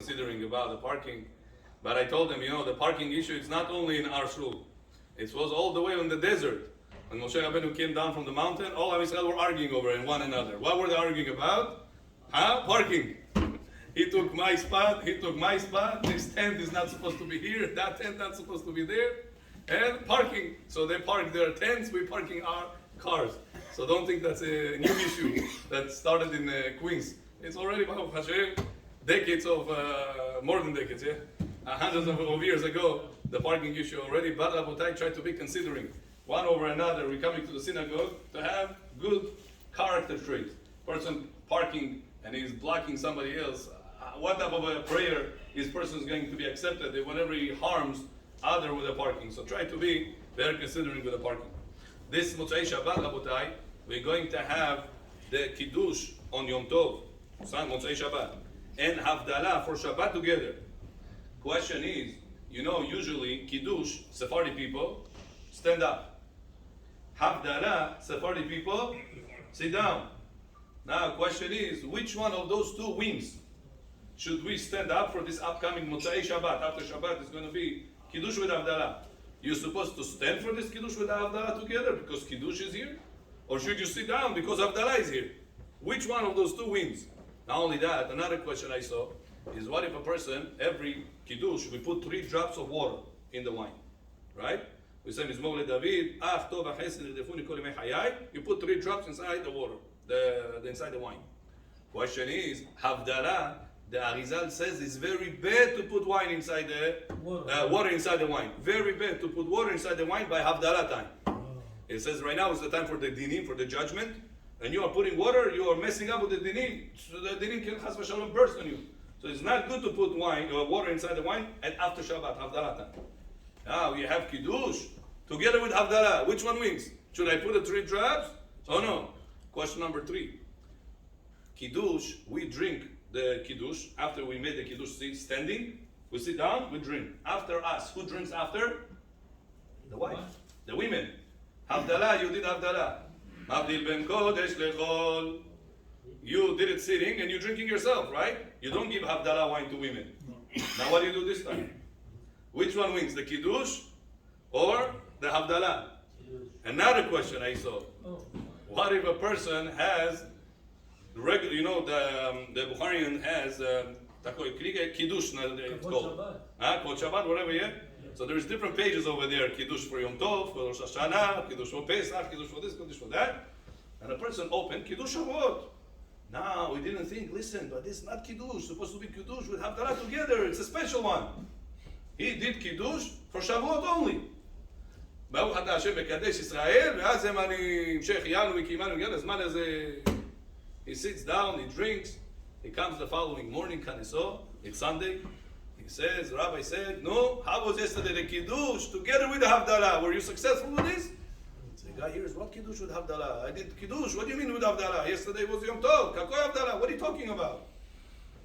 considering about the parking, but I told them, the parking issue, it's not only in our shul. It was all the way in the desert. When Moshe Rabbeinu came down from the mountain, all of Israel were arguing over it, one another. What were they arguing about? Parking. He took my spot, this tent is not supposed to be here, that tent not supposed to be there, and parking. So they park their tents, we're parking our cars. So don't think that's a new issue that started in Queens. It's already, Baruch Hashem, decades of, more than decades, hundreds of years ago, the parking issue already. But Rabotai tried to be considering one over another. We're coming to the synagogue to have good character traits. Person parking and he's blocking somebody else. What type of a prayer this person is going to be accepted if whenever he harms other with the parking? So try to be very considering with the parking. This Motzei Shabbat, Rabotai, we're going to have the Kidush on Yom Tov, Motzei Shabbat, and Havdala for Shabbat together. Question is, usually Kidush, Sephardi people, stand up. Havdala, Sephardi people, sit down. Now, question is, which one of those two wings should we stand up for this upcoming Motzei Shabbat? After Shabbat is going to be Kiddush with Havdalah. You're supposed to stand for this Kiddush with Havdalah together because Kiddush is here? Or should you sit down because Havdalah is here? Which one of those two wins? Not only that, another question I saw is what if a person, every Kiddush, we put 3 drops of water in the wine, right? We say, Mizmor LeDavid, Ach Tov HaChesed Redefuni Kol Yemei Hayai. You put 3 drops inside the water, inside the wine. Question is, Havdalah, the Arizal says it's very bad to put wine inside the water inside the wine. Very bad to put water inside the wine by Havdalah time. It says right now is the time for the dinim, for the judgment, and you are putting water, you are messing up with the dinim. So the dinim can chas v'shalom burst on you. So it's not good to put water inside the wine and after Shabbat, Havdalah time. Now you have Kiddush together with Havdalah. Which one wins? Should I put the 3 drops? Oh no. Question number 3. Kiddush, we drink the Kiddush after we made the Kiddush standing. We sit down, we drink. After us, who drinks after? The wife, the women. Havdalah, you did Havdalah. Mavdil ben kodesh lechol. You did it sitting and you're drinking yourself, right? You don't give Havdalah wine to women. Now what do you do this time? Which one wins, the Kiddush or the Havdalah? Another question I saw. What if a person has regular, the Bukharian has Kiddush, it's called. Kol Shabbat, whatever, yeah? So there's different pages over there. Kiddush for Yom Tov, for Rosh Hashanah, Kiddush for Pesach, Kiddush for this, Kiddush for that. And a person opened Kiddush Shavuot. Now, we didn't think, listen, but this is not Kiddush. It's supposed to be Kiddush with Havdalah together. It's a special one. He did Kiddush for Shavuot only. ברוך אתה השם מקדש ישראל, ואז הם המשך יענו וקיימנו יד הזמן הזה. He sits down, he drinks, he comes the following morning, Kaniso, it's Sunday. He says, Rabbi said, no, how was yesterday the Kiddush together with the Havdalah? Were you successful with this? The guy hears, what Kiddush with Havdalah? I did Kiddush, what do you mean with Havdalah? Yesterday was Yom Tov, Kakoi Havdalah, what are you talking about?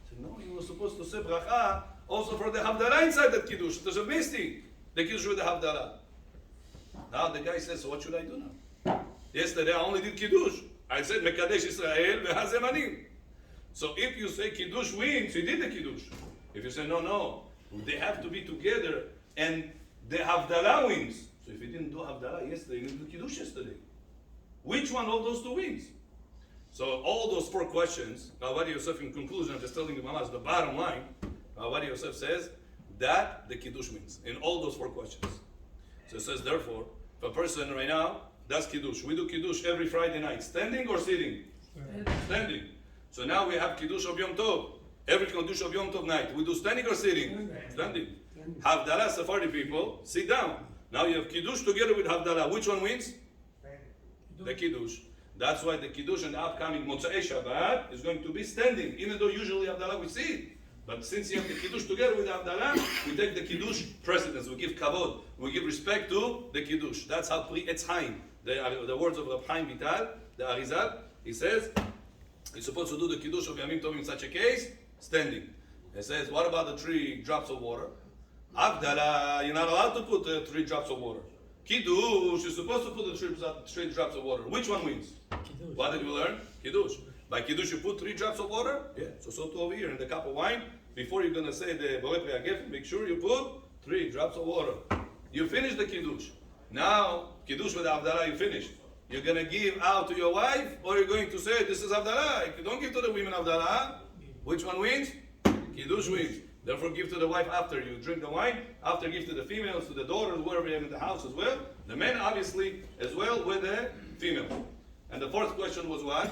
He said, no, you were supposed to say bracha also for the Havdalah inside that Kiddush. There's a mistake, the Kiddush with the Havdalah. Now the guy says, so what should I do now? Yesterday I only did Kiddush. I said, Mekadesh Israel v'hazemanim. So if you say Kiddush wins, you did the Kiddush. If you say, no, they have to be together and the Havdalah wins. So if you didn't do Havdalah yesterday, you didn't do Kiddush yesterday. Which one of those 2 wins? So all those 4 questions, Ravadi Yosef in conclusion, I'm just telling you Mamas, the bottom line, Ravadi Yosef says that the Kiddush wins in all those 4 questions. So it says, therefore, if a person right now does Kiddush, we do Kiddush every Friday night, standing or sitting? Standing. So now we have Kiddush of Yom Tov. Every Kiddush of Yom Tov night, we do standing or sitting? Standing. Havdalah, Sephardi people, sit down. Now you have Kiddush together with Havdalah. Which one wins? The Kiddush. That's why the Kiddush in the upcoming Motzei Shabbat is going to be standing, even though usually Havdalah we sit. But since you have the Kiddush together with Havdalah, we take the Kiddush precedence. We give kavod. We give respect to the Kiddush. That's how Etz Chaim, the words of Rav Chaim Vital, the Arizal, he says, you're supposed to do the Kiddush of Yamim Tov in such a case, standing. He says, what about the 3 drops of water? Havdalah, you're not allowed to put 3 drops of water. Kiddush, you're supposed to put the 3 drops of water. Which one wins? What did we learn? Kiddush. By Kiddush, you put 3 drops of water? Yeah. So too over here in the cup of wine, before you're going to say the Borei Pri HaGefen, make sure you put 3 drops of water. You finish the Kiddush. Now, Kiddush with Havdala, you finished. You're going to give out to your wife, or you're going to say, this is Havdala. If you don't give to the women Havdala, which one wins? Kiddush wins. Therefore, give to the wife after you drink the wine. After, give to the females, to the daughters, whoever you have in the house as well. The men, obviously, as well with the female. And the fourth question was what?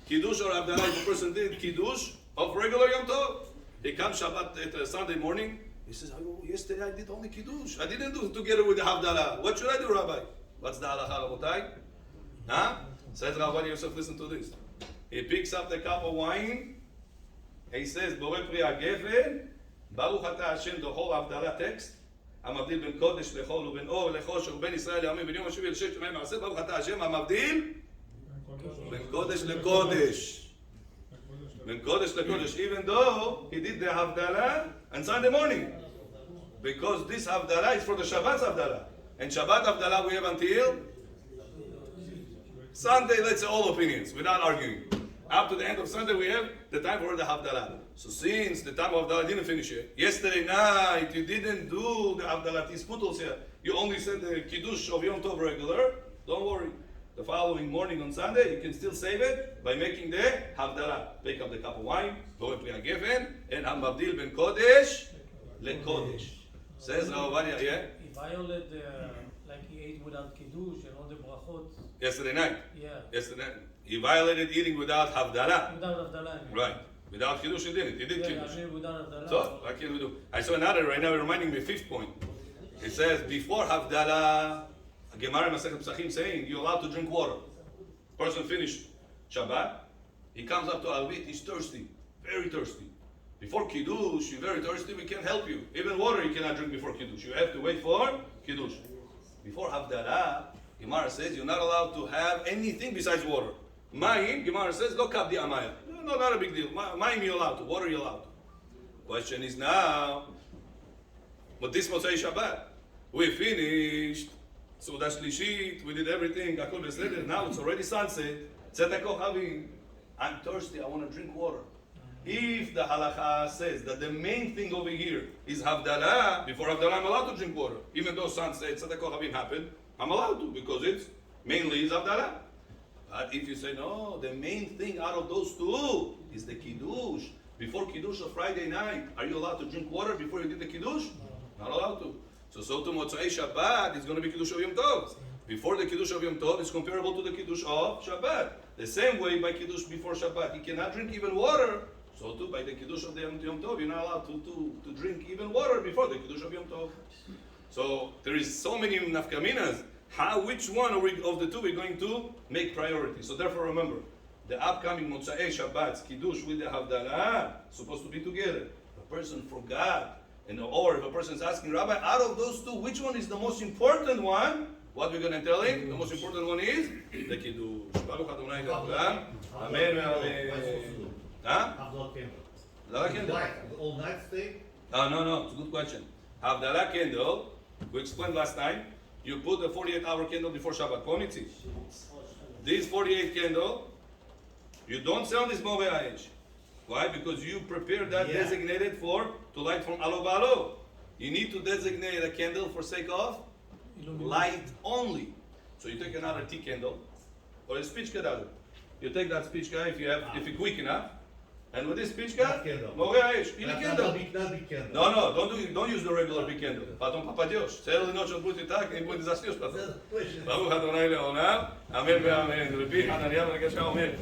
Kiddush or Havdala. If a person did Kiddush of regular Yom Tov, he comes Shabbat Sunday morning. He says, oh, yesterday I did only Kiddush. I didn't do it together with the Havdalah. What should I do, Rabbi? What's the halacha, Rabotai? Huh? Says Rabbi Yosef, listen to this. He picks up the cup of wine. He says, Borei Pri HaGefen, Baruch Ata Hashem, the whole Havdalah text. המבדיל בין קודש לחול ובין אור לחושך ובין ישראל לעמים בין יום השביעי לששת ימי מעשה ברוך אתה השם המבדיל בין קודש לקודש. בין קודש לקודש, even though he did the Havdalah on Sunday morning. Because this Havdalah is for the Shabbat Havdalah. And Shabbat Havdalah we have until Sunday, let's say all opinions, without arguing. Up to the end of Sunday we have the time for the Havdalah. So since the time of Havdalah didn't finish yet, yesterday night you didn't do the Havdalah Tisputos here, you only said the Kiddush of Yom Tov regular, don't worry. The following morning on Sunday, you can still save it by making the Havdalah. Pick up the cup of wine, Borei Pri HaGefen, and Hamavdil ben Kodesh leKodesh. Says Rav Ovadia, yeah? He violated, like he ate without Kiddush and all the brachot. Yesterday night. Yeah. Yesterday, he violated eating without Havdalah. Without Havdalah. Right. Without Kiddush, he didn't. He did Kiddush. I mean without Havdalah. So, what can we do? I saw another right now, reminding me, fifth point. It says, before Havdalah, Gemara Masechet Pesachim saying, you're allowed to drink water. Person finished Shabbat, he comes up to Arbit, he's thirsty, very thirsty. Before Kiddush, you're very thirsty, we can't help you. Even water you cannot drink before Kiddush. You have to wait for Kiddush. Before Havdalah, Gemara says, you're not allowed to have anything besides water. Mayim, Gemara says, lo kabdi amaya. No, not a big deal. Mayim you're allowed to, water you're allowed to. Question is now, but this Motzei Shabbat, we finished Suda Shlishit, we did everything, Akol Beseder, now it's already sunset. Tzedek Kochavim, I'm thirsty, I want to drink water. If the halacha says that the main thing over here is Havdalah, before Havdalah I'm allowed to drink water. Even though sunset, Tzedek Kochavim happened, I'm allowed to, because it's mainly is Havdalah. But if you say, no, the main thing out of those two is the Kiddush. Before Kiddush of Friday night, are you allowed to drink water before you did the Kiddush? Not allowed to. So to Motzei Shabbat, it's going to be Kiddush of Yom Tov. Before the Kiddush of Yom Tov, it's comparable to the Kiddush of Shabbat. The same way by Kiddush before Shabbat, you cannot drink even water. So too, by the Kiddush of the Yom Tov, you're not allowed to drink even water before the Kiddush of Yom Tov. So there is so many nafkaminas. Which one of the two we're going to make priority? So therefore remember, the upcoming Motzei Shabbat, Kiddush with the Havdalah, supposed to be together. The person forgot. Or if a person is asking, Rabbi, out of those two, which one is the most important one? What we're going to tell him? The most important one is the Kiddush. Baruch Adonai Le'olam. Amen. Huh? Havdalah candle. The all night stay? No. It's a good question. Havdalah candle, we explained last time, you put the 48-hour candle before Shabbat. Komitzi. This 48 candle, you don't sell this Moreh Ha'esh. Why? Because you prepare that designated to light from alo v'alo. You need to designate a candle for sake of light only. So you take another tea candle or a spichka dadu. You take that spichka if you're quick enough, and with this spichka, Moreh Ha'esh, ili candle. No, don't use the regular big candle. Потом попадешь. Целую ночь он будет и так, и будет заснешь потом. Baruch Adonai Le'olam. Amen ve'amen. Rabbi Hananiah ben Akashya omer.